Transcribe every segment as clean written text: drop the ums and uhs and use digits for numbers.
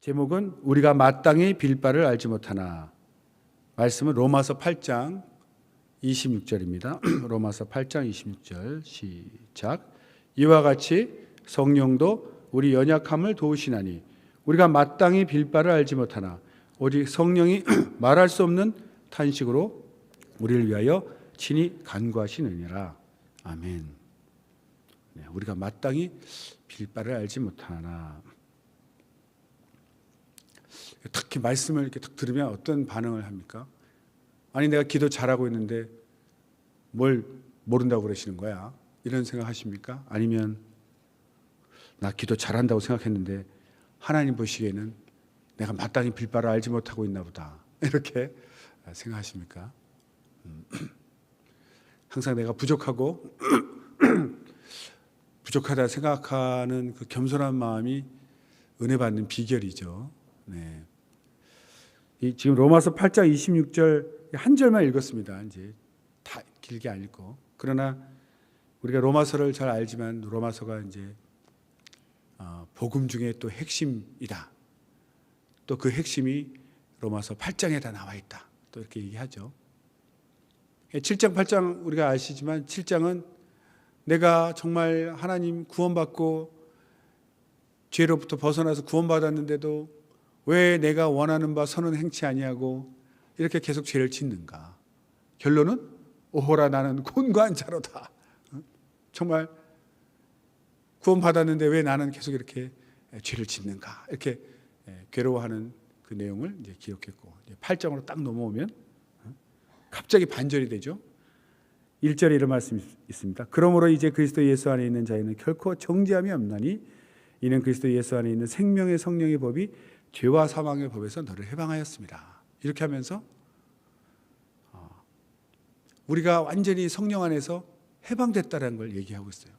제목은 우리가 마땅히 빌 바를 알지 못하나. 말씀은 로마서 8장 26절입니다. 로마서 8장 26절 시작. 이와 같이 성령도 우리 연약함을 도우시나니 우리가 마땅히 빌 바를 알지 못하나 오직 성령이 말할 수 없는 탄식으로 우리를 위하여 친히 간구하시느니라. 아멘. 네, 우리가 마땅히 빌 바를 알지 못하나. 특히 말씀을 이렇게 딱 들으면 어떤 반응을 합니까? 아니, 내가 기도 잘하고 있는데 뭘 모른다고 그러시는 거야? 이런 생각 하십니까? 아니면 나 기도 잘한다고 생각했는데 하나님 보시기에는 내가 마땅히 빌 바를 알지 못하고 있나 보다, 이렇게 생각하십니까? 항상 내가 부족하고 부족하다 생각하는 그 겸손한 마음이 은혜 받는 비결이죠. 네. 지금 로마서 8장 26절 한 절만 읽었습니다. 이제 다 길게 안 읽고. 그러나 우리가 로마서를 잘 알지만 로마서가 이제 복음 중에 또 핵심이다. 또 그 핵심이 로마서 8장에 다 나와 있다. 또 이렇게 얘기하죠. 7장, 8장 우리가 아시지만 7장은 내가 정말 하나님 구원받고 죄로부터 벗어나서 구원받았는데도 왜 내가 원하는 바 선은 행치 아니하고 이렇게 계속 죄를 짓는가. 결론은 오호라 나는 곤고한 자로다. 정말 구원받았는데 왜 나는 계속 이렇게 죄를 짓는가. 이렇게 괴로워하는 그 내용을 이제 기록했고, 8장으로 딱 넘어오면 갑자기 반절이 되죠. 1절에 이런 말씀이 있습니다. 그러므로 이제 그리스도 예수 안에 있는 자에는 결코 정죄함이 없나니 이는 그리스도 예수 안에 있는 생명의 성령의 법이 죄와 사망의 법에서 너를 해방하였습니다. 이렇게 하면서 우리가 완전히 성령 안에서 해방됐다는 걸 얘기하고 있어요.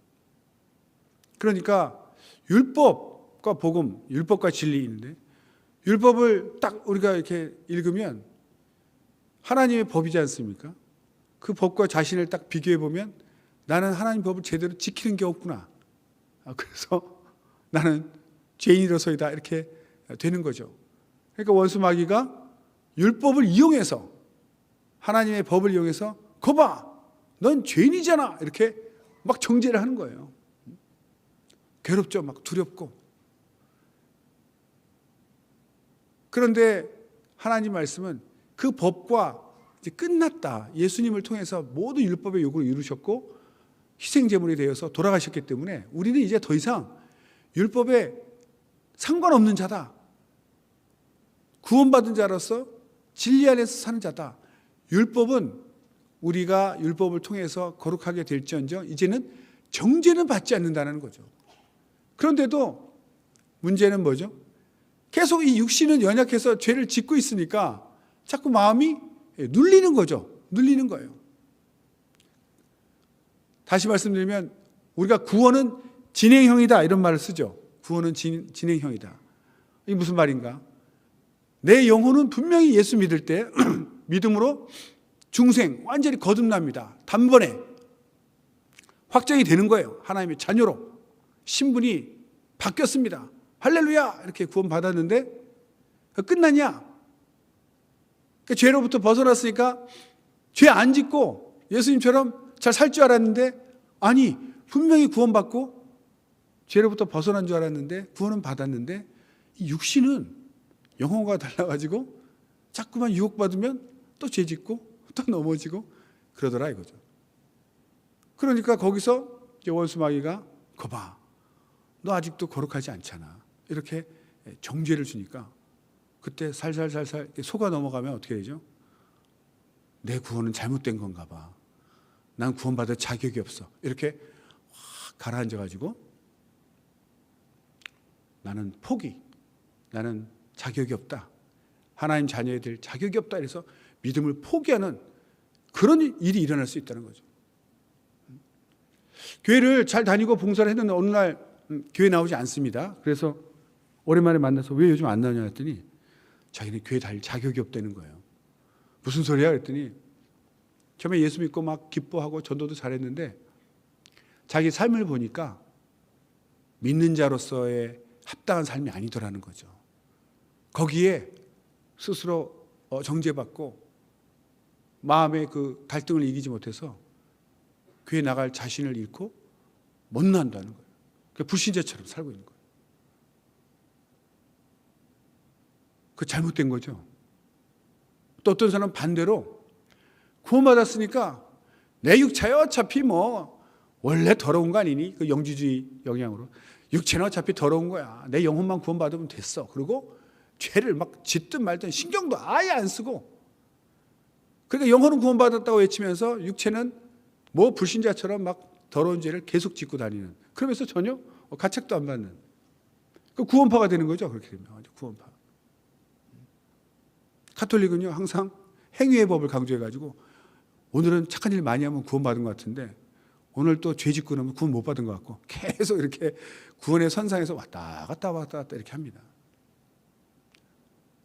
그러니까 율법과 복음, 율법과 진리 있는데 율법을 딱 우리가 이렇게 읽으면 하나님의 법이지 않습니까? 그 법과 자신을 딱 비교해 보면 나는 하나님 법을 제대로 지키는 게 없구나. 그래서 나는 죄인으로서이다, 이렇게 되는 거죠. 그러니까 원수 마귀가 율법을 이용해서, 하나님의 법을 이용해서 거봐, 넌 죄인이잖아, 이렇게 막 정죄를 하는 거예요. 괴롭죠. 막 두렵고. 그런데 하나님 말씀은 그 법과 이제 끝났다. 예수님을 통해서 모든 율법의 요구를 이루셨고 희생제물이 되어서 돌아가셨기 때문에 우리는 이제 더 이상 율법에 상관없는 자다. 구원받은 자로서 진리 안에서 사는 자다. 율법은 우리가 율법을 통해서 거룩하게 될지언정 이제는 정죄는 받지 않는다는 거죠. 그런데도 문제는 뭐죠? 계속 이 육신은 연약해서 죄를 짓고 있으니까 자꾸 마음이 눌리는 거죠. 눌리는 거예요. 다시 말씀드리면 우리가 구원은 진행형이다, 이런 말을 쓰죠. 구원은 진행형이다. 이게 무슨 말인가? 내 영혼은 분명히 예수 믿을 때 믿음으로 중생 완전히 거듭납니다. 단번에 확정이 되는 거예요. 하나님의 자녀로 신분이 바뀌었습니다. 할렐루야, 이렇게 구원받았는데 끝나냐? 죄로부터 벗어났으니까 죄 안 짓고 예수님처럼 잘 살 줄 알았는데, 아니 분명히 구원받고 죄로부터 벗어난 줄 알았는데 구원은 받았는데 이 육신은 영혼과 달라가지고 자꾸만 유혹받으면 또 죄 짓고 또 넘어지고 그러더라 이거죠. 그러니까 거기서 원수 마귀가 거봐, 너 아직도 거룩하지 않잖아, 이렇게 정죄를 주니까 그때 살살살살 속아 넘어가면 어떻게 되죠? 내 구원은 잘못된 건가 봐. 난 구원받을 자격이 없어. 이렇게 확 가라앉아가지고 나는 포기, 나는 자격이 없다, 하나님 자녀에 될 자격이 없다, 이래서 믿음을 포기하는 그런 일이 일어날 수 있다는 거죠. 교회를 잘 다니고 봉사를 했는데 어느 날 교회 나오지 않습니다. 그래서 오랜만에 만나서 왜 요즘 안 나오냐 했더니 자기는 교회 다닐 자격이 없다는 거예요. 무슨 소리야 그랬더니 처음에 예수 믿고 막 기뻐하고 전도도 잘했는데 자기 삶을 보니까 믿는 자로서의 합당한 삶이 아니더라는 거죠. 거기에 스스로 정죄받고 마음의 그 갈등을 이기지 못해서 교회 나갈 자신을 잃고 못 난다는 거예요. 불신자처럼 살고 있는 거예요. 그 잘못된 거죠. 또 어떤 사람은 반대로 구원받았으니까 내 육체야 어차피 뭐 원래 더러운 거 아니니? 그 영지주의 영향으로 육체는 어차피 더러운 거야. 내 영혼만 구원받으면 됐어. 그리고 죄를 막 짓든 말든 신경도 아예 안 쓰고, 그러니까 영혼은 구원받았다고 외치면서 육체는 뭐 불신자처럼 막 더러운 죄를 계속 짓고 다니는, 그러면서 전혀 가책도 안 받는 그 구원파가 되는 거죠. 그렇게 되면 구원파. 가톨릭은요 항상 행위의 법을 강조해가지고 오늘은 착한 일 많이 하면 구원받은 것 같은데 오늘 또 죄 짓고 나면 구원 못 받은 것 같고 계속 이렇게 구원의 선상에서 왔다 갔다 이렇게 합니다.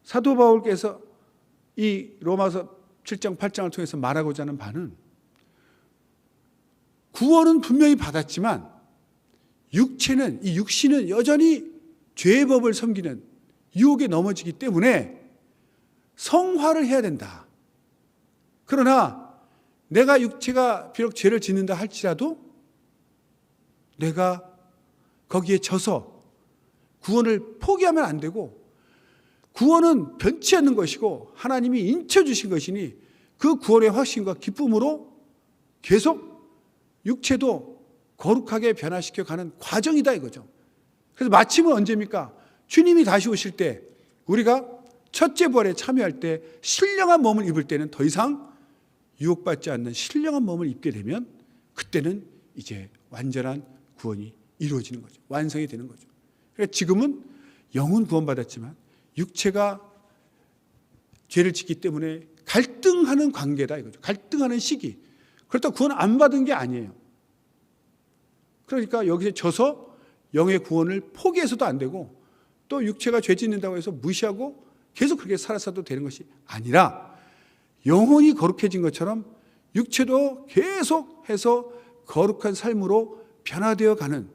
사도 바울께서 이 로마서 7장 8장을 통해서 말하고자 하는 바는 구원은 분명히 받았지만 이 육신은 여전히 죄의 법을 섬기는 유혹에 넘어지기 때문에 성화를 해야 된다. 그러나 내가 육체가 비록 죄를 짓는다 할지라도 내가 거기에 져서 구원을 포기하면 안 되고, 구원은 변치 않는 것이고 하나님이 인쳐주신 것이니 그 구원의 확신과 기쁨으로 계속 육체도 거룩하게 변화시켜 가는 과정이다 이거죠. 그래서 마침은 언제입니까? 주님이 다시 오실 때 우리가 첫째 부활에 참여할 때 신령한 몸을 입을 때는 더 이상 유혹받지 않는 신령한 몸을 입게 되면 그때는 이제 완전한 구원이 이루어지는 거죠. 완성이 되는 거죠. 그러니까 지금은 영은 구원받았지만 육체가 죄를 짓기 때문에 갈등하는 관계다 이거죠. 갈등하는 시기. 그렇다고 구원 안 받은 게 아니에요. 그러니까 여기서 져서 영의 구원을 포기해서도 안 되고 또 육체가 죄 짓는다고 해서 무시하고 계속 그렇게 살아서도 되는 것이 아니라 영혼이 거룩해진 것처럼 육체도 계속해서 거룩한 삶으로 변화되어 가는,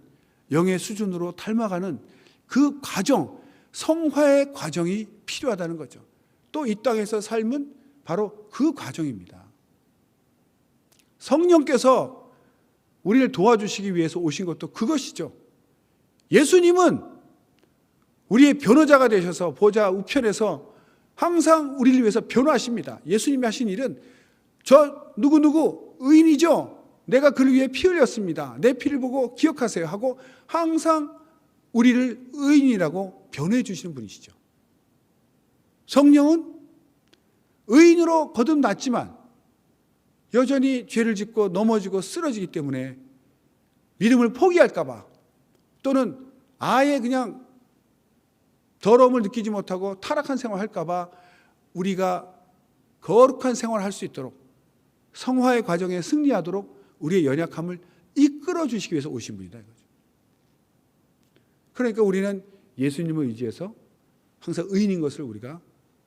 영의 수준으로 닮아가는 그 과정, 성화의 과정이 필요하다는 거죠. 또 이 땅에서 삶은 바로 그 과정입니다. 성령께서 우리를 도와주시기 위해서 오신 것도 그것이죠. 예수님은 우리의 변호자가 되셔서 보좌 우편에서 항상 우리를 위해서 변호하십니다. 예수님이 하신 일은 저 누구누구 의인이죠. 내가 그를 위해 피 흘렸습니다. 내 피를 보고 기억하세요 하고 항상 우리를 의인이라고 변호해 주시는 분이시죠. 성령은 의인으로 거듭났지만 여전히 죄를 짓고 넘어지고 쓰러지기 때문에 믿음을 포기할까 봐, 또는 아예 그냥 더러움을 느끼지 못하고 타락한 생활을 할까 봐 우리가 거룩한 생활을 할 수 있도록, 성화의 과정에 승리하도록 우리의 연약함을 이끌어 주시기 위해서 오신 분이다 이거죠. 그러니까 우리는 예수님을 의지해서 항상 의인인 것을 우리가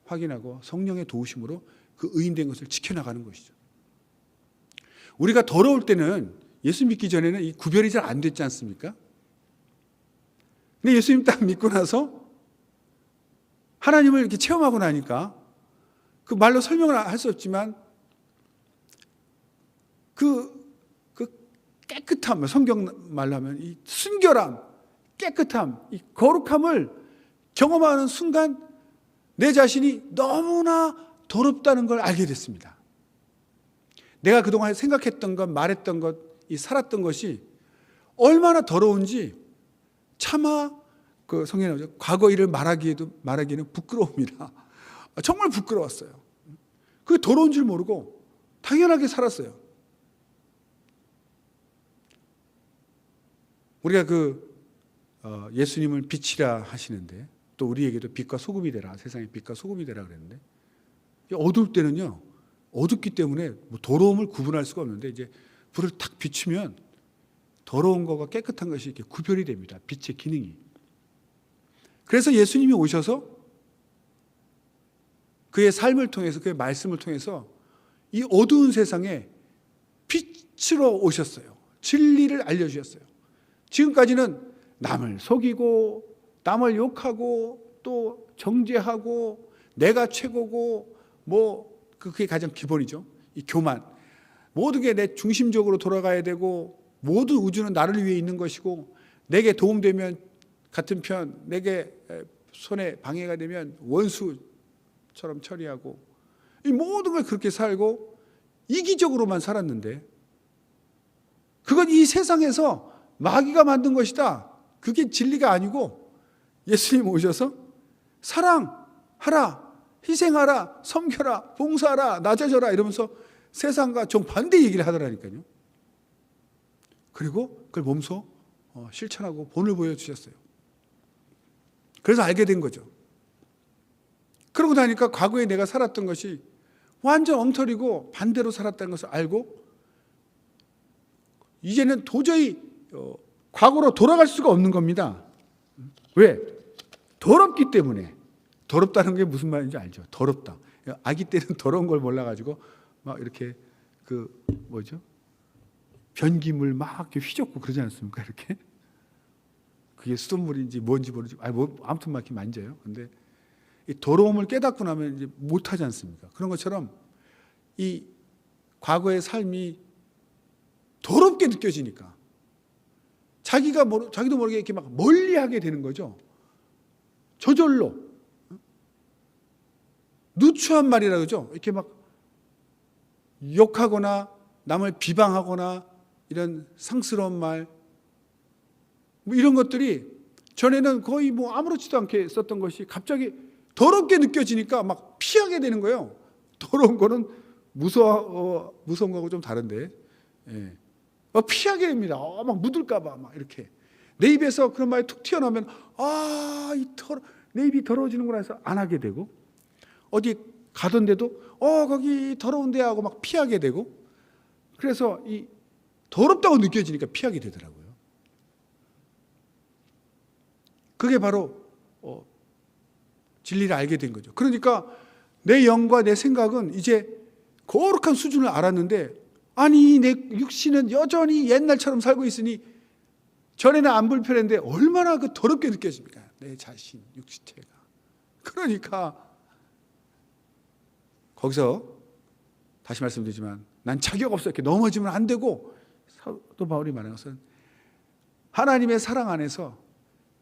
확인하고 성령의 도우심으로 그 의인된 것을 지켜나가는 것이죠. 우리가 더러울 때는 예수 믿기 전에는 이 구별이 잘 안 됐지 않습니까? 근데 예수님 딱 믿고 나서 하나님을 이렇게 체험하고 나니까 그 말로 설명을 할 수 없지만 그 깨끗함, 성경 말로 하면 이 순결함, 깨끗함, 이 거룩함을 경험하는 순간 내 자신이 너무나 더럽다는 걸 알게 됐습니다. 내가 그동안 생각했던 것, 말했던 것, 이 살았던 것이 얼마나 더러운지 차마 그 성경에 나오죠. 과거 일을 말하기에는 부끄러웁니다. 정말 부끄러웠어요. 그게 더러운 줄 모르고 당연하게 살았어요. 우리가 예수님을 빛이라 하시는데 또 우리에게도 빛과 소금이 되라, 세상에 빛과 소금이 되라 그랬는데, 어두울 때는요, 어둡기 때문에 뭐 더러움을 구분할 수가 없는데 이제 불을 탁 비추면 더러운 것과 깨끗한 것이 이렇게 구별이 됩니다. 빛의 기능이. 그래서 예수님이 오셔서 그의 삶을 통해서, 그의 말씀을 통해서 이 어두운 세상에 빛으로 오셨어요. 진리를 알려주셨어요. 지금까지는 남을 속이고 남을 욕하고 또 정죄하고 내가 최고고 뭐 그게 가장 기본이죠. 이 교만. 모든 게 내 중심적으로 돌아가야 되고 모든 우주는 나를 위해 있는 것이고 내게 도움되면 같은 편, 내게 손에 방해가 되면 원수처럼 처리하고 이 모든 걸 그렇게 살고 이기적으로만 살았는데 그건 이 세상에서 마귀가 만든 것이다. 그게 진리가 아니고 예수님 오셔서 사랑하라, 희생하라, 섬겨라, 봉사하라, 낮아져라 이러면서 세상과 정반대 얘기를 하더라니까요. 그리고 그걸 몸소 실천하고 본을 보여주셨어요. 그래서 알게 된 거죠. 그러고 나니까 과거에 내가 살았던 것이 완전 엉터리고 반대로 살았다는 것을 알고 이제는 도저히 과거로 돌아갈 수가 없는 겁니다. 왜? 더럽기 때문에. 더럽다는 게 무슨 말인지 알죠? 더럽다. 아기 때는 더러운 걸 몰라가지고 막 이렇게 변기물 막 이렇게 휘젓고 그러지 않습니까? 이렇게. 그게 수돗물인지 뭔지 모르지. 아무튼 막 이렇게 만져요. 근데 이 더러움을 깨닫고 나면 이제 못하지 않습니까? 그런 것처럼 이 과거의 삶이 더럽게 느껴지니까 자기도 모르게 이렇게 막 멀리하게 되는 거죠. 저절로 누추한 말이라 그러죠. 이렇게 막 욕하거나 남을 비방하거나 이런 상스러운 말, 뭐 이런 것들이 전에는 거의 뭐 아무렇지도 않게 썼던 것이 갑자기 더럽게 느껴지니까 막 피하게 되는 거예요. 더러운 거는 무서운 거하고 좀 다른데, 예. 막 피하게 됩니다. 막 묻을까봐 막 이렇게 내 입에서 그런 말이 툭 튀어나오면 내 입이 더러워지는구나 해서 안 하게 되고 어디 가던데도 거기 더러운데 하고 막 피하게 되고 그래서 이 더럽다고 느껴지니까 피하게 되더라고요. 그게 바로 진리를 알게 된 거죠. 그러니까 내 영과 내 생각은 이제 거룩한 수준을 알았는데 아니 내 육신은 여전히 옛날처럼 살고 있으니 전에는 안 불편했는데 얼마나 그 더럽게 느껴집니까? 내 자신, 육체가. 그러니까 거기서 다시 말씀드리지만 난 자격 없어 이렇게 넘어지면 안 되고 사도 바울이 말하는 것은 하나님의 사랑 안에서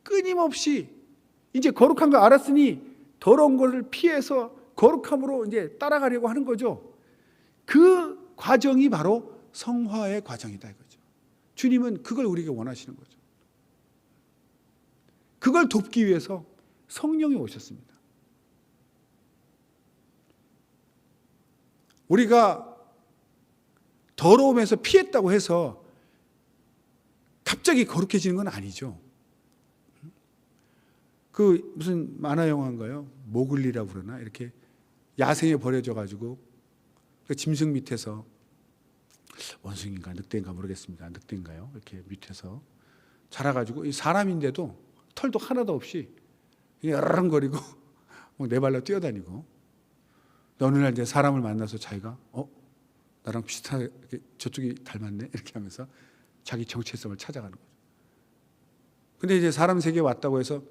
끊임없이 이제 거룩한 걸 알았으니 더러운 것을 피해서 거룩함으로 이제 따라가려고 하는 거죠. 그 과정이 바로 성화의 과정이다 이거죠. 주님은 그걸 우리에게 원하시는 거죠. 그걸 돕기 위해서 성령이 오셨습니다. 우리가 더러움에서 피했다고 해서 갑자기 거룩해지는 건 아니죠. 그 무슨 만화 영화인가요? 모글리라고 그러나 이렇게 야생에 버려져 가지고 그 짐승 밑에서 원숭이인가 늑대인가 모르겠습니다. 늑대인가요? 이렇게 밑에서 자라가지고 이 사람인데도 털도 하나도 없이 그냥 으르렁거리고 네 발로 뛰어다니고 어느 날 이제 사람을 만나서 자기가 나랑 비슷하게 저쪽이 닮았네 이렇게 하면서 자기 정체성을 찾아가는 거죠. 근데 이제 사람 세계에 왔다고 해서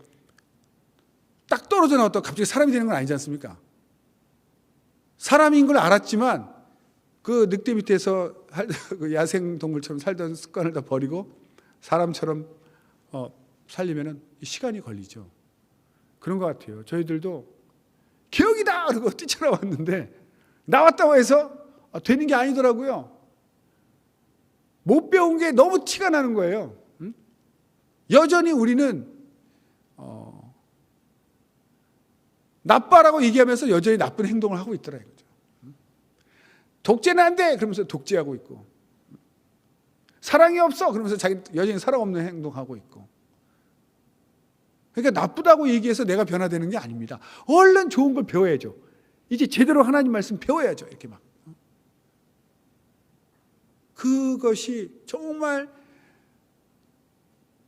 딱 떨어져 나왔다고 갑자기 사람이 되는 건 아니지 않습니까? 사람인 걸 알았지만 그 늑대 밑에서 그 야생동물처럼 살던 습관을 다 버리고 사람처럼 살려면 시간이 걸리죠. 그런 것 같아요. 저희들도 기억이다! 그러고 뛰쳐나왔는데 나왔다고 해서 되는 게 아니더라고요. 못 배운 게 너무 티가 나는 거예요. 여전히 우리는 나빠라고 얘기하면서 여전히 나쁜 행동을 하고 있더라 이거죠. 독재는 안 돼! 그러면서 독재하고 있고 사랑이 없어! 그러면서 자기 여전히 사랑 없는 행동하고 있고 그러니까 나쁘다고 얘기해서 내가 변화되는 게 아닙니다. 얼른 좋은 걸 배워야죠. 이제 제대로 하나님 말씀 배워야죠. 이렇게 막 그것이 정말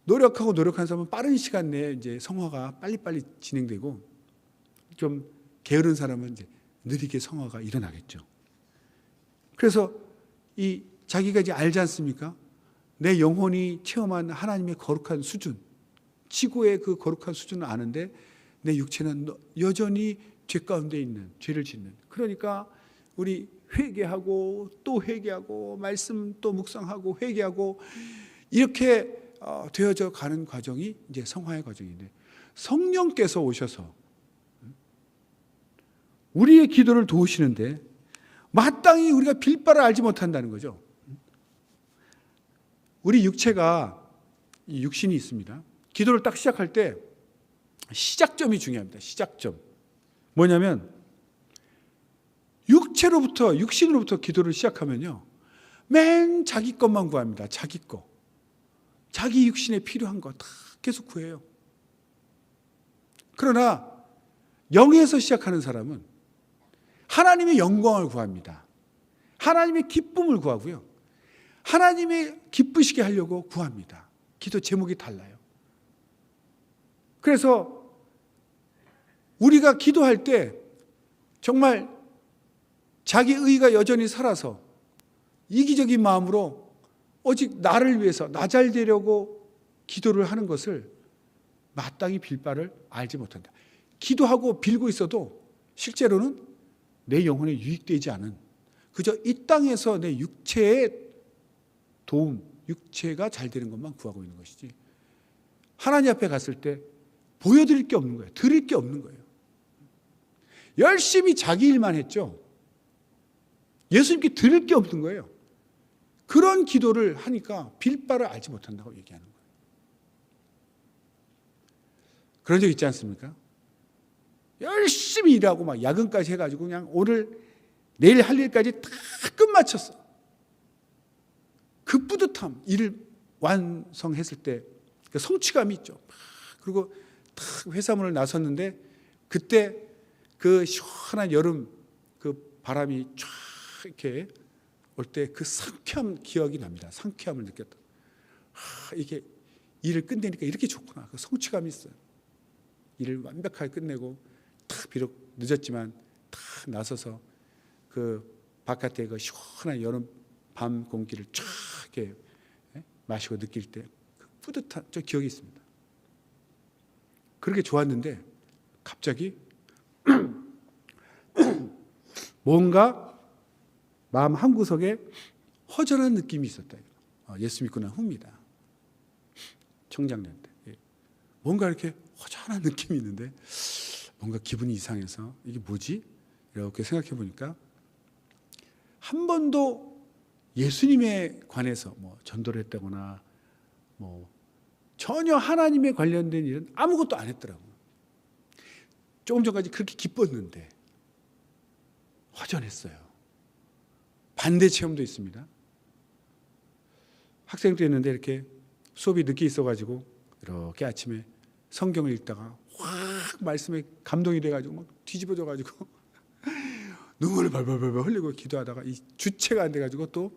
노력한 사람은 빠른 시간 내에 이제 성화가 빨리빨리 진행되고 좀 게으른 사람은 이제 느리게 성화가 일어나겠죠. 그래서 이 자기가 이제 알지 않습니까? 내 영혼이 체험한 하나님의 거룩한 수준, 지구의 그 거룩한 수준을 아는데 내 육체는 여전히 죄 가운데 있는, 죄를 짓는. 그러니까 우리 회개하고 또 회개하고 말씀 또 묵상하고 회개하고 이렇게 되어져 가는 과정이 이제 성화의 과정인데, 성령께서 오셔서 우리의 기도를 도우시는데 마땅히 우리가 빌 바를 알지 못한다는 거죠. 우리 육체가, 이 육신이 있습니다. 기도를 딱 시작할 때 시작점이 중요합니다. 시작점. 뭐냐면 육신으로부터 기도를 시작하면요, 맨 자기 것만 구합니다. 자기 거. 자기 육신에 필요한 거 다 계속 구해요. 그러나 영에서 시작하는 사람은 하나님의 영광을 구합니다. 하나님의 기쁨을 구하고요, 하나님의 기쁘시게 하려고 구합니다. 기도 제목이 달라요. 그래서 우리가 기도할 때 정말 자기 의가 여전히 살아서 이기적인 마음으로 오직 나를 위해서 나 잘 되려고 기도를 하는 것을 마땅히 빌 바를 알지 못한다. 기도하고 빌고 있어도 실제로는 내 영혼에 유익되지 않은, 그저 이 땅에서 내 육체의 도움, 육체가 잘 되는 것만 구하고 있는 것이지, 하나님 앞에 갔을 때 보여드릴 게 없는 거예요. 드릴 게 없는 거예요. 열심히 자기 일만 했죠. 예수님께 드릴 게 없는 거예요. 그런 기도를 하니까 빌 바를 알지 못한다고 얘기하는 거예요. 그런 적 있지 않습니까? 열심히 일하고 막 야근까지 해가지고 그냥 오늘 내일 할 일까지 다 끝마쳤어. 그 뿌듯함, 일을 완성했을 때 그 성취감이 있죠. 그리고 딱 회사문을 나섰는데 그때 그 시원한 여름 그 바람이 쫙 이렇게 올 때 그 상쾌함 기억이 납니다. 상쾌함을 느꼈다. 이게 일을 끝내니까 이렇게 좋구나. 그 성취감이 있어요. 일을 완벽하게 끝내고 딱 비록 늦었지만 딱 나서서 그 바깥에 그 시원한 여름 밤 공기를 쫙 이렇게 마시고 느낄 때 그 뿌듯한 저 기억이 있습니다. 그렇게 좋았는데 갑자기 뭔가 마음 한구석에 허전한 느낌이 있었다. 예수 믿고 난 후입니다. 청장년 때 뭔가 이렇게 허전한 느낌이 있는데 뭔가 기분이 이상해서 이게 뭐지? 이렇게 생각해 보니까 한 번도 예수님에 관해서 뭐 전도를 했다거나 뭐 전혀 하나님에 관련된 일은 아무것도 안 했더라고요. 조금 전까지 그렇게 기뻤는데 허전했어요. 반대 체험도 있습니다. 학생 때였는데 이렇게 수업이 늦게 있어가지고 이렇게 아침에 성경을 읽다가 확 말씀에 감동이 돼가지고 막 뒤집어져가지고 눈물을 벌벌벌 흘리고 기도하다가 이 주체가 안 돼가지고 또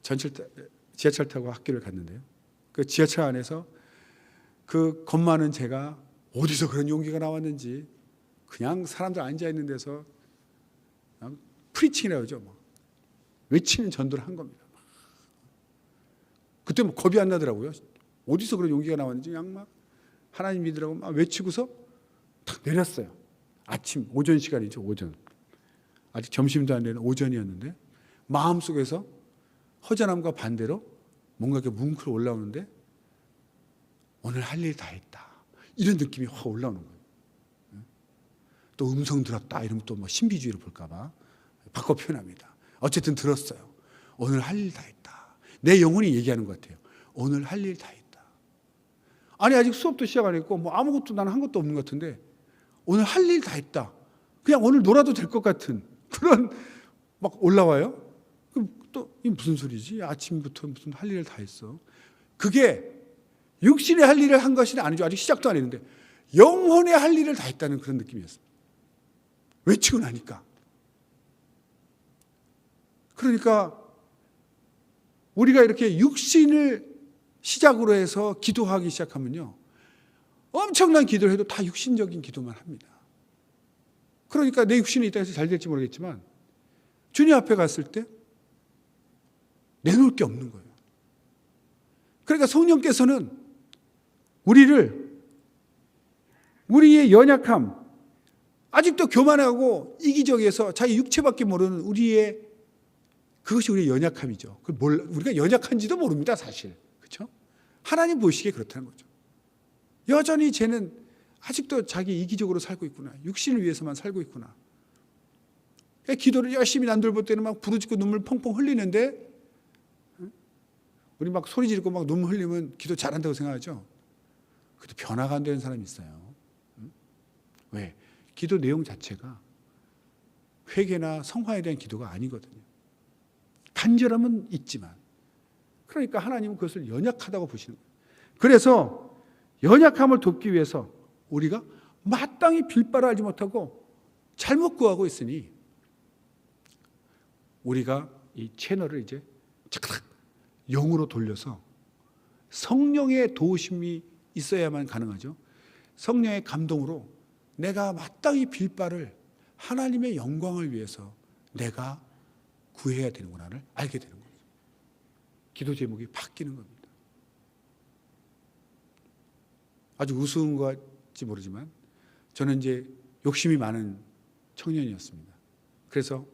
지하철 타고 학교를 갔는데요. 그 지하철 안에서 그 겁 많은 제가 어디서 그런 용기가 나왔는지 그냥 사람들 앉아 있는 데서 그냥 프리칭이라고 하죠. 뭐. 외치는 전도를 한 겁니다. 그때 뭐 겁이 안 나더라고요. 어디서 그런 용기가 나왔는지 그냥 막 하나님 믿으라고 막 외치고서 탁 내렸어요. 아침 오전 시간이죠. 오전. 아직 점심도 안 되는 오전이었는데 마음속에서 허전함과 반대로 뭔가 이렇게 뭉클 올라오는데 오늘 할 일 다 했다. 이런 느낌이 확 올라오는 거예요. 또 음성 들었다 이러면 또 뭐 신비주의로 볼까 봐 바꿔 표현합니다. 어쨌든 들었어요. 오늘 할 일 다 했다. 내 영혼이 얘기하는 것 같아요. 오늘 할 일 다 했다. 아니 아직 수업도 시작 안 했고 뭐 아무것도 나는 한 것도 없는 것 같은데 오늘 할 일 다 했다. 그냥 오늘 놀아도 될 것 같은 그런 막 올라와요. 그럼 또 이게 무슨 소리지? 아침부터 무슨 할 일을 다 했어. 그게 육신의 할 일을 한 것이 아니죠. 아직 시작도 안 했는데 영혼의 할 일을 다 했다는 그런 느낌이었습니다. 외치고 나니까. 그러니까 우리가 이렇게 육신을 시작으로 해서 기도하기 시작하면요, 엄청난 기도를 해도 다 육신적인 기도만 합니다. 그러니까 내 육신이 이 땅에서 잘 될지 모르겠지만 주님 앞에 갔을 때 내놓을 게 없는 거예요. 그러니까 성령께서는 우리를 우리의 연약함, 아직도 교만하고 이기적이어서 자기 육체밖에 모르는 우리의, 그것이 우리의 연약함이죠. 우리가 연약한지도 모릅니다, 사실. 그렇죠? 하나님 보시기에 그렇다는 거죠. 여전히 쟤는 아직도 자기 이기적으로 살고 있구나. 육신을 위해서만 살고 있구나. 기도를 열심히 난돌볼 때는 막 부르짖고 눈물 펑펑 흘리는데, 우리 막 소리 지르고 막 눈물 흘리면 기도 잘한다고 생각하죠. 그래도 변화가 안 되는 사람이 있어요. 왜? 기도 내용 자체가 회개나 성화에 대한 기도가 아니거든요. 간절함은 있지만, 그러니까 하나님은 그것을 연약하다고 보시는 거예요. 그래서 연약함을 돕기 위해서 우리가 마땅히 빌 바를 알지 못하고 잘못 구하고 있으니, 우리가 이 채널을 이제 착착 영으로 돌려서 성령의 도우심이 있어야만 가능하죠. 성령의 감동으로 내가 마땅히 빌 바를 하나님의 영광을 위해서 내가 구해야 되는구나를 알게 되는 거죠. 기도 제목이 바뀌는 겁니다. 아주 우스운 것 같지 모르지만 저는 이제 욕심이 많은 청년이었습니다. 그래서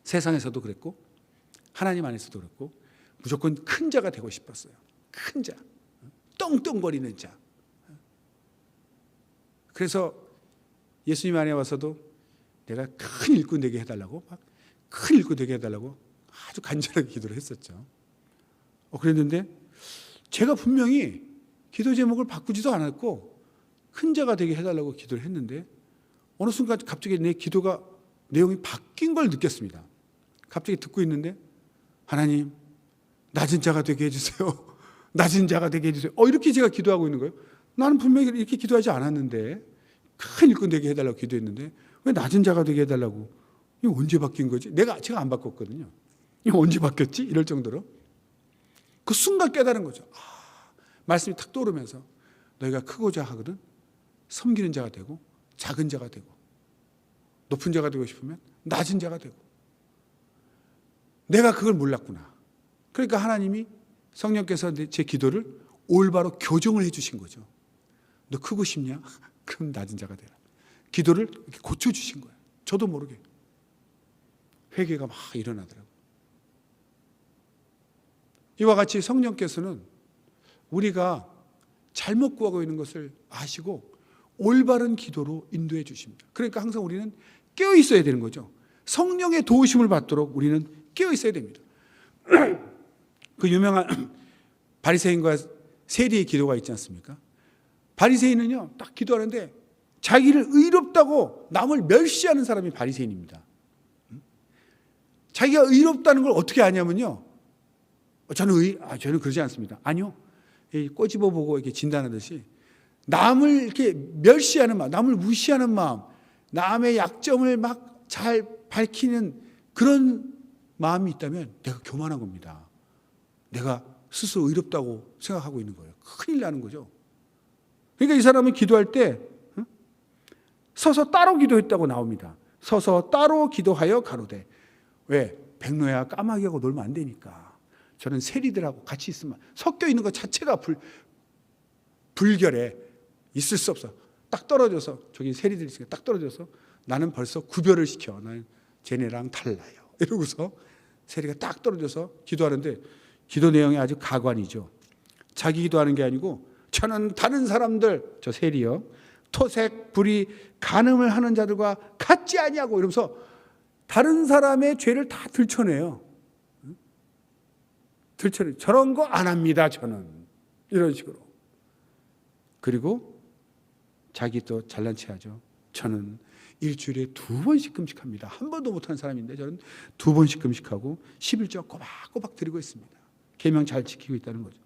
세상에서도 그랬고 하나님 안에서도 그랬고 무조건 큰 자가 되고 싶었어요. 큰 자, 떵떵거리는 자. 그래서 예수님 안에 와서도 내가 큰 일꾼 되게 해달라고, 큰 일꾼 되게 해달라고 아주 간절하게 기도를 했었죠. 그랬는데 제가 분명히 기도 제목을 바꾸지도 않았고 큰 자가 되게 해달라고 기도를 했는데 어느 순간 갑자기 내 기도가 내용이 바뀐 걸 느꼈습니다. 갑자기 듣고 있는데 하나님 낮은 자가 되게 해주세요. 낮은 자가 되게 해주세요. 이렇게 제가 기도하고 있는 거예요. 나는 분명히 이렇게 기도하지 않았는데, 큰 일꾼 되게 해달라고 기도했는데 왜 낮은 자가 되게 해달라고? 이거 언제 바뀐 거지? 제가 안 바꿨거든요. 이거 언제 바뀌었지? 이럴 정도로 그 순간 깨달은 거죠. 말씀이 탁 떠오르면서 너희가 크고자 하거든 섬기는 자가 되고 작은 자가 되고 높은 자가 되고 싶으면 낮은 자가 되고. 내가 그걸 몰랐구나. 그러니까 하나님이 성령께서 제 기도를 올바로 교정을 해주신 거죠. 너 크고 싶냐? 그럼 낮은 자가 되라. 기도를 이렇게 고쳐주신 거예요. 저도 모르게. 회개가 막 일어나더라고요. 이와 같이 성령께서는 우리가 잘못 구하고 있는 것을 아시고 올바른 기도로 인도해 주십니다. 그러니까 항상 우리는 깨어 있어야 되는 거죠. 성령의 도우심을 받도록 우리는 깨어 있어야 됩니다. 그 유명한 바리새인과 세리의 기도가 있지 않습니까? 바리새인은요, 딱 기도하는데 자기를 의롭다고 남을 멸시하는 사람이 바리새인입니다. 자기가 의롭다는 걸 어떻게 아냐면요, 저는 그러지 않습니다. 아니요, 꼬집어 보고 이렇게 진단하듯이 남을 이렇게 멸시하는 마음, 남을 무시하는 마음, 남의 약점을 막 잘 밝히는 그런 마음이 있다면 내가 교만한 겁니다. 내가 스스로 의롭다고 생각하고 있는 거예요. 큰일 나는 거죠. 그러니까 이 사람은 기도할 때 서서 따로 기도했다고 나옵니다. 서서 따로 기도하여 가로되. 왜? 백로야 까마귀하고 놀면 안 되니까. 저는 세리들하고 같이 있으면 섞여 있는 것 자체가 불결해. 있을 수 없어. 딱 떨어져서, 저기 세리들이 있으니까 딱 떨어져서 나는 벌써 구별을 시켜. 나는 쟤네랑 달라요. 이러고서 세리가 딱 떨어져서 기도하는데 기도 내용이 아주 가관이죠. 자기 기도하는 게 아니고 저는 다른 사람들, 저 세리요, 토색, 불의, 간음을 하는 자들과 같지 아니하고 이러면서 다른 사람의 죄를 다 들춰내요. 저런 거 안 합니다, 저는. 이런 식으로. 그리고 자기 또 잘난 체 하죠. 저는 일주일에 2번씩 금식합니다. 한 번도 못하는 사람인데 저는 2번씩 금식하고 11조 꼬박꼬박 드리고 있습니다. 계명 잘 지키고 있다는 거죠.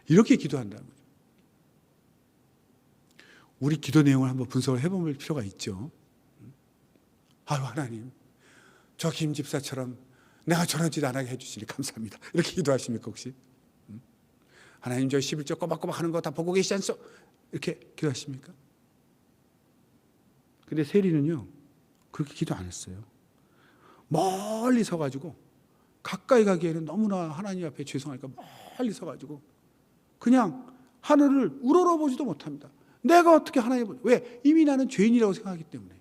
이렇게 기도한다는 거죠. 우리 기도 내용을 한번 분석을 해볼 필요가 있죠. 하나님, 저 김 집사처럼 내가 저런 짓 안 하게 해주시니 감사합니다. 이렇게 기도하십니까 혹시? 하나님, 저 11조 꼬박꼬박 하는 거 다 보고 계시지 않소? 이렇게 기도하십니까? 근데 세리는요, 그렇게 기도 안 했어요. 멀리 서가지고, 가까이 가기에는 너무나 하나님 앞에 죄송하니까 멀리 서가지고 그냥 하늘을 우러러보지도 못합니다. 내가 어떻게 하나님을, 왜? 이미 나는 죄인이라고 생각하기 때문에.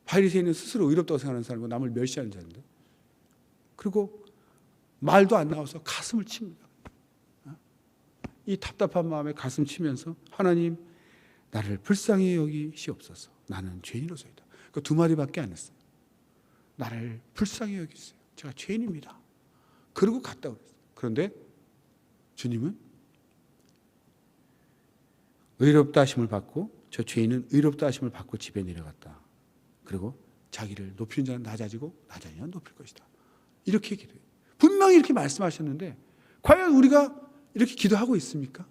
바리새인은 스스로 의롭다고 생각하는 사람이고 남을 멸시하는 자인데, 그리고 말도 안 나와서 가슴을 칩니다. 이 답답한 마음에 가슴 치면서 하나님, 나를 불쌍히 여기시옵소서. 나는 죄인으로서이다. 그 두 마디밖에 안 했어요. 나를 불쌍히 여기세요. 제가 죄인입니다. 그러고 갔다고 그랬어요. 그런데 주님은 의롭다 하심을 받고, 저 죄인은 의롭다 하심을 받고 집에 내려갔다. 그리고 자기를 높이는 자는 낮아지고 낮아지는 자는 높일 것이다. 이렇게 기도해요. 분명히 이렇게 말씀하셨는데 과연 우리가 이렇게 기도하고 있습니까?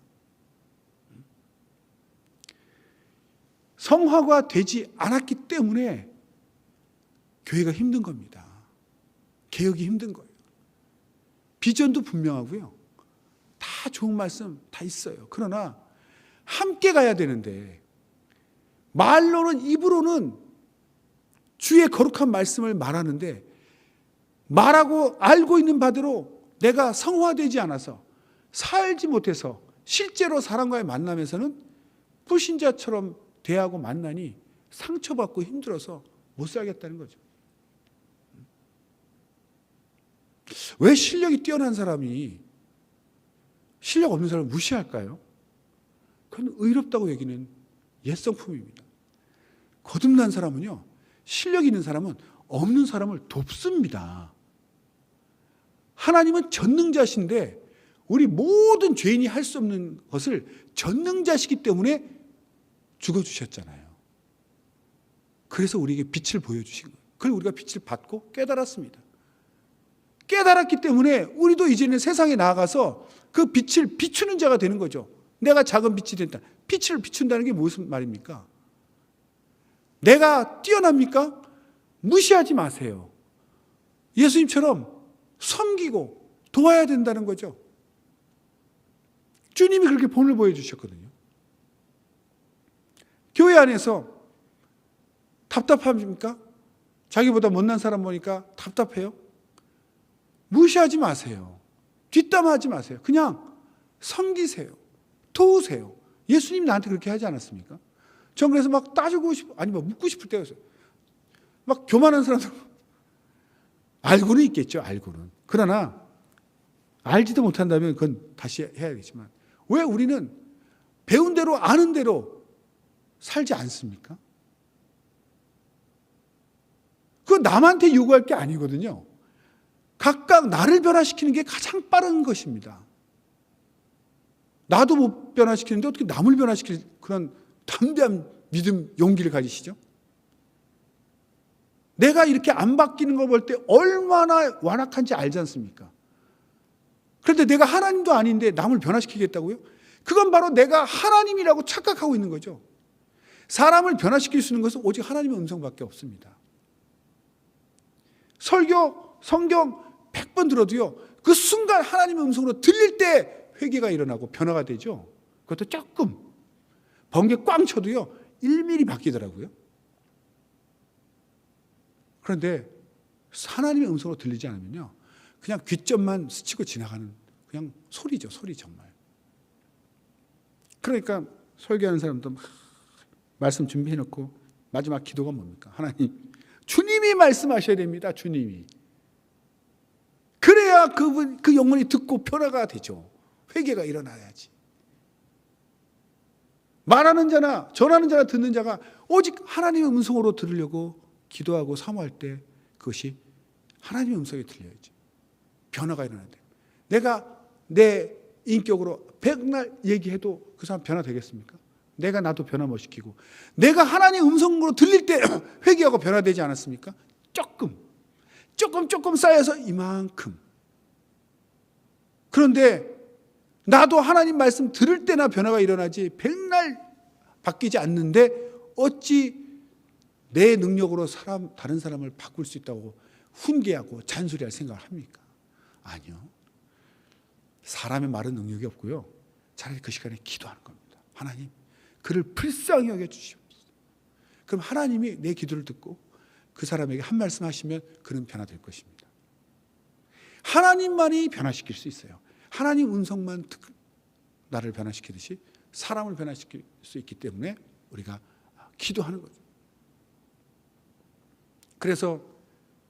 성화가 되지 않았기 때문에 교회가 힘든 겁니다. 개혁이 힘든 거예요. 비전도 분명하고요. 다 좋은 말씀 다 있어요. 그러나 함께 가야 되는데 말로는, 입으로는 주의 거룩한 말씀을 말하는데 말하고 알고 있는 바대로 내가 성화되지 않아서 살지 못해서 실제로 사람과의 만남에서는 불신자처럼 대하고 만나니 상처받고 힘들어서 못 살겠다는 거죠. 왜 실력이 뛰어난 사람이 실력 없는 사람을 무시할까요? 그건 의롭다고 여기는 옛성품입니다. 거듭난 사람은요, 실력 있는 사람은 없는 사람을 돕습니다. 하나님은 전능자신데 우리 모든 죄인이 할 수 없는 것을 전능자시기 때문에 죽어주셨잖아요. 그래서 우리에게 빛을 보여주신 거예요. 그리고 우리가 빛을 받고 깨달았습니다. 깨달았기 때문에 우리도 이제는 세상에 나아가서 그 빛을 비추는 자가 되는 거죠. 내가 작은 빛이 된다. 빛을 비춘다는 게 무슨 말입니까? 내가 뛰어납니까? 무시하지 마세요. 예수님처럼 섬기고 도와야 된다는 거죠. 주님이 그렇게 본을 보여주셨거든요. 교회 안에서 답답합니까? 자기보다 못난 사람 보니까 답답해요? 무시하지 마세요. 뒷담화하지 마세요. 그냥 섬기세요. 도우세요. 예수님이 나한테 그렇게 하지 않았습니까? 전 그래서 막 따지고 싶고, 아니 막 묻고 싶을 때가 있어요. 막 교만한 사람들 알고는 있겠죠. 알고는. 그러나 알지도 못한다면 그건 다시 해야겠지만 왜 우리는 배운 대로 아는 대로 살지 않습니까? 그건 남한테 요구할 게 아니거든요. 각각 나를 변화시키는 게 가장 빠른 것입니다. 나도 못 변화시키는데 어떻게 남을 변화시킬 그런 담대한 믿음, 용기를 가지시죠? 내가 이렇게 안 바뀌는 걸 볼 때 얼마나 완악한지 알지 않습니까? 그런데 내가 하나님도 아닌데 남을 변화시키겠다고요? 그건 바로 내가 하나님이라고 착각하고 있는 거죠. 사람을 변화시킬 수 있는 것은 오직 하나님의 음성밖에 없습니다. 설교, 성경 100번 들어도요, 그 순간 하나님의 음성으로 들릴 때 회개가 일어나고 변화가 되죠. 그것도 조금 번개 꽝 쳐도요 1mm 바뀌더라고요. 그런데 하나님의 음성으로 들리지 않으면요 그냥 귀점만 스치고 지나가는 그냥 소리죠. 소리 정말. 그러니까 설교하는 사람도 막 말씀 준비해놓고 마지막 기도가 뭡니까? 하나님, 주님이 말씀하셔야 됩니다. 주님이. 그래야 그 영혼이 듣고 변화가 되죠. 회개가 일어나야지. 말하는 자나 전하는 자나 듣는 자가 오직 하나님의 음성으로 들으려고 기도하고 사모할 때 그것이 하나님의 음성이 들려야지. 변화가 일어나야 돼요. 내가 내 인격으로 백날 얘기해도 그 사람 변화되겠습니까? 내가 나도 변화 못 시키고 내가 하나님의 음성으로 들릴 때 회개하고 변화되지 않았습니까? 조금 쌓여서 이만큼. 그런데 나도 하나님 말씀 들을 때나 변화가 일어나지 백날 바뀌지 않는데 어찌 내 능력으로 다른 사람을 바꿀 수 있다고 훈계하고 잔소리할 생각을 합니까? 아니요. 사람의 말은 능력이 없고요. 차라리 그 시간에 기도하는 겁니다. 하나님, 그를 불쌍히 여겨주시옵소서. 그럼 하나님이 내 기도를 듣고 그 사람에게 한 말씀 하시면 그는 변화될 것입니다. 하나님만이 변화시킬 수 있어요. 하나님 음성만 나를 변화시키듯이 사람을 변화시킬 수 있기 때문에 우리가 기도하는 거죠. 그래서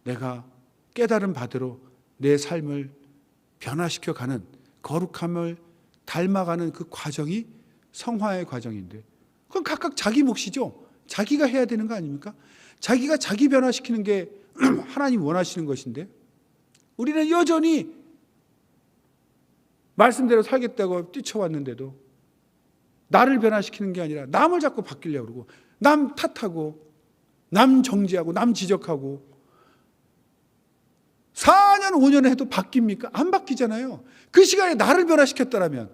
내가 깨달은 바대로 내 삶을 변화시켜가는, 거룩함을 닮아가는 그 과정이 성화의 과정인데, 그건 각각 자기 몫이죠. 자기가 해야 되는 거 아닙니까? 자기가 자기 변화시키는 게 하나님 원하시는 것인데, 우리는 여전히 말씀대로 살겠다고 뛰쳐왔는데도 나를 변화시키는 게 아니라 남을 자꾸 바뀌려고 그러고, 남 탓하고, 남 정죄하고, 남 지적하고, 4년 5년 해도 바뀝니까? 안 바뀌잖아요. 그 시간에 나를 변화시켰더라면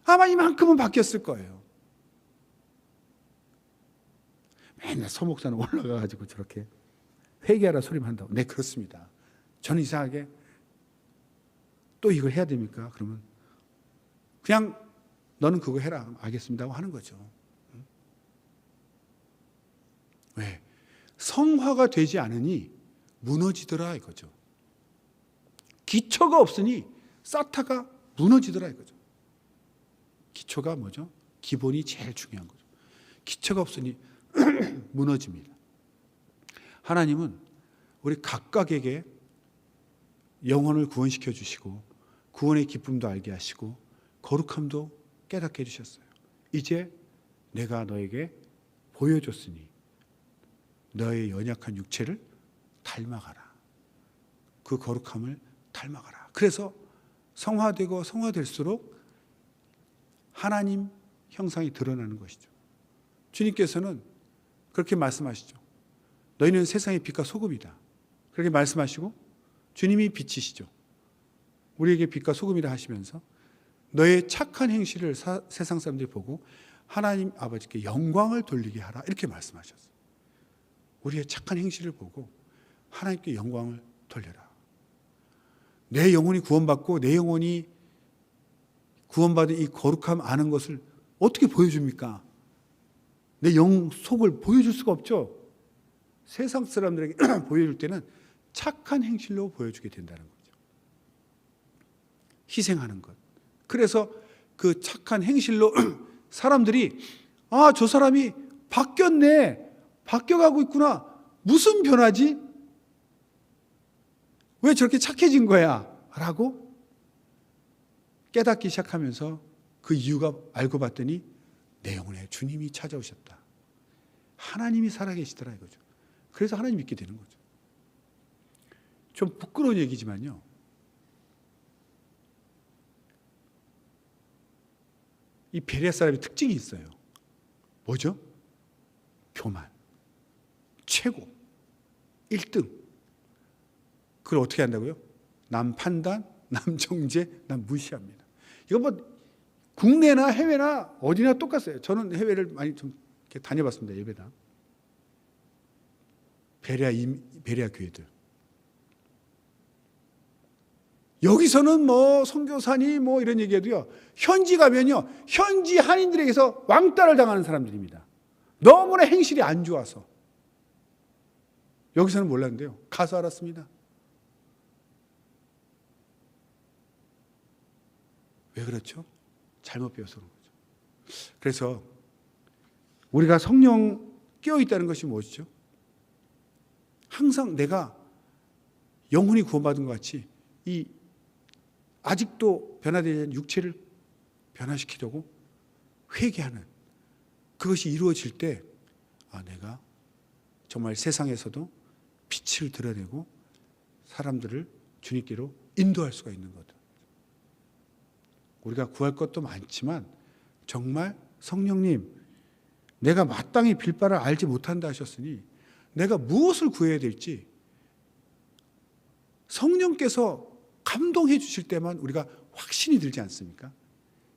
아마 이만큼은 바뀌었을 거예요. 맨날 소목사는 올라가가지고 저렇게 회개하라 소리만 한다고. 네, 그렇습니다. 저는 이상하게 또 이걸 해야 됩니까? 그러면 그냥 너는 그거 해라. 알겠습니다 하고 하는 거죠. 왜? 성화가 되지 않으니 무너지더라 이거죠. 기초가 없으니 쌓다가 무너지더라 이거죠. 기초가 뭐죠? 기본이 제일 중요한 거죠. 기초가 없으니 무너집니다. 하나님은 우리 각각에게 영혼을 구원시켜 주시고 구원의 기쁨도 알게 하시고 거룩함도 깨닫게 해주셨어요. 이제 내가 너에게 보여줬으니 너의 연약한 육체를 닮아가라. 그 거룩함을 닮아가라. 그래서 성화되고 성화될수록 하나님 형상이 드러나는 것이죠. 주님께서는 그렇게 말씀하시죠. 너희는 세상의 빛과 소금이다. 그렇게 말씀하시고 주님이 빛이시죠. 우리에게 빛과 소금이라 하시면서 너의 착한 행실을 세상 사람들이 보고 하나님 아버지께 영광을 돌리게 하라. 이렇게 말씀하셨어요. 우리의 착한 행실을 보고 하나님께 영광을 돌려라. 내 영혼이 구원받고 내 영혼이 구원받은 이 거룩함 아는 것을 어떻게 보여줍니까? 내 영 속을 보여줄 수가 없죠. 세상 사람들에게 보여줄 때는 착한 행실로 보여주게 된다는 거죠. 희생하는 것. 그래서 그 착한 행실로 사람들이 아, 저 사람이 바뀌었네. 바뀌어가고 있구나. 무슨 변화지? 왜 저렇게 착해진 거야? 라고 깨닫기 시작하면서 그 이유가 알고 봤더니 내 영혼에 주님이 찾아오셨다. 하나님이 살아계시더라 이거죠. 그래서 하나님 믿게 되는 거죠. 좀 부끄러운 얘기지만요. 이 베레아 사람의 특징이 있어요. 뭐죠? 교만. 최고. 1등. 그걸 어떻게 한다고요? 남 판단, 남 정죄, 남 무시합니다. 이거 뭐 국내나 해외나 어디나 똑같아요. 저는 해외를 많이 좀 이렇게 다녀봤습니다. 예배당. 베레아 교회들. 여기서는 뭐 선교사니 뭐 이런 얘기해도요. 현지 가면요. 현지 한인들에게서 왕따를 당하는 사람들입니다. 너무나 행실이 안 좋아서. 여기서는 몰랐는데요. 가서 알았습니다. 왜 그렇죠? 잘못 배워서 그런 거죠. 그래서 우리가 성령 깨어있다는 것이 무엇이죠? 항상 내가 영혼이 구원받은 것 같이 이 아직도 변화되지 않은 육체를 변화시키려고 회개하는 그것이 이루어질 때 아, 내가 정말 세상에서도 빛을 드러내고 사람들을 주님께로 인도할 수가 있는 거다. 우리가 구할 것도 많지만 정말 성령님 내가 마땅히 빌 바를 알지 못한다 하셨으니 내가 무엇을 구해야 될지 성령께서 감동해 주실 때만 우리가 확신이 들지 않습니까?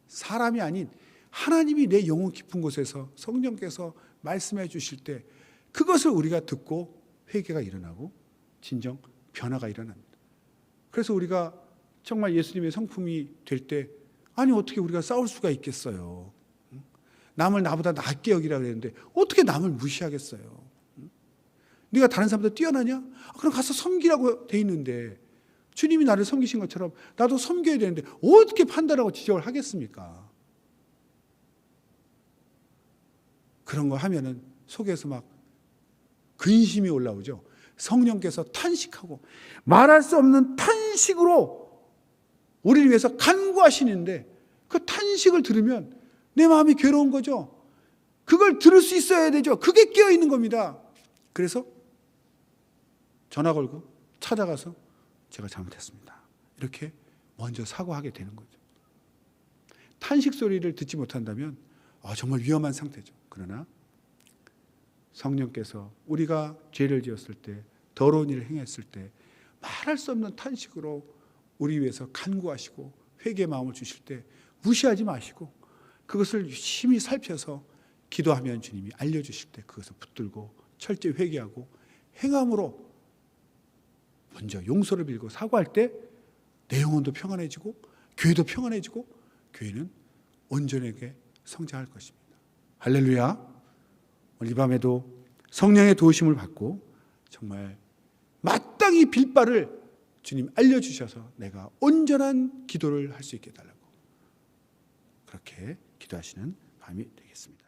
사람이 아닌 하나님이 내 영혼 깊은 곳에서 성령께서 말씀해 주실 때 그것을 우리가 듣고 회개가 일어나고 진정 변화가 일어납니다. 그래서 우리가 정말 예수님의 성품이 될 때 아니 어떻게 우리가 싸울 수가 있겠어요. 남을 나보다 낫게 여기라 그랬는데 어떻게 남을 무시하겠어요. 네가 다른 사람보다 뛰어나냐? 그럼 가서 섬기라고 돼 있는데 주님이 나를 섬기신 것처럼 나도 섬겨야 되는데 어떻게 판단하고 지적을 하겠습니까? 그런 거 하면은 속에서 막 근심이 올라오죠. 성령께서 탄식하고 말할 수 없는 탄식으로 우리를 위해서 간구하시는데 그 탄식을 들으면 내 마음이 괴로운 거죠. 그걸 들을 수 있어야 되죠. 그게 깨어 있는 겁니다. 그래서 전화 걸고 찾아가서 제가 잘못했습니다. 이렇게 먼저 사과하게 되는 거죠. 탄식 소리를 듣지 못한다면 정말 위험한 상태죠. 그러나 성령께서 우리가 죄를 지었을 때, 더러운 일을 행했을 때 말할 수 없는 탄식으로 우리 위해서 간구하시고 회개의 마음을 주실 때 무시하지 마시고 그것을 유심히 살펴서 기도하면 주님이 알려주실 때 그것을 붙들고 철저히 회개하고 행함으로 먼저 용서를 빌고 사과할 때 내 영혼도 평안해지고 교회도 평안해지고 교회는 온전하게 성장할 것입니다. 할렐루야. 오늘 이 밤에도 성령의 도우심을 받고 정말 마땅히 빌 바를 주님 알려주셔서 내가 온전한 기도를 할 수 있게 해달라고 그렇게 기도하시는 밤이 되겠습니다.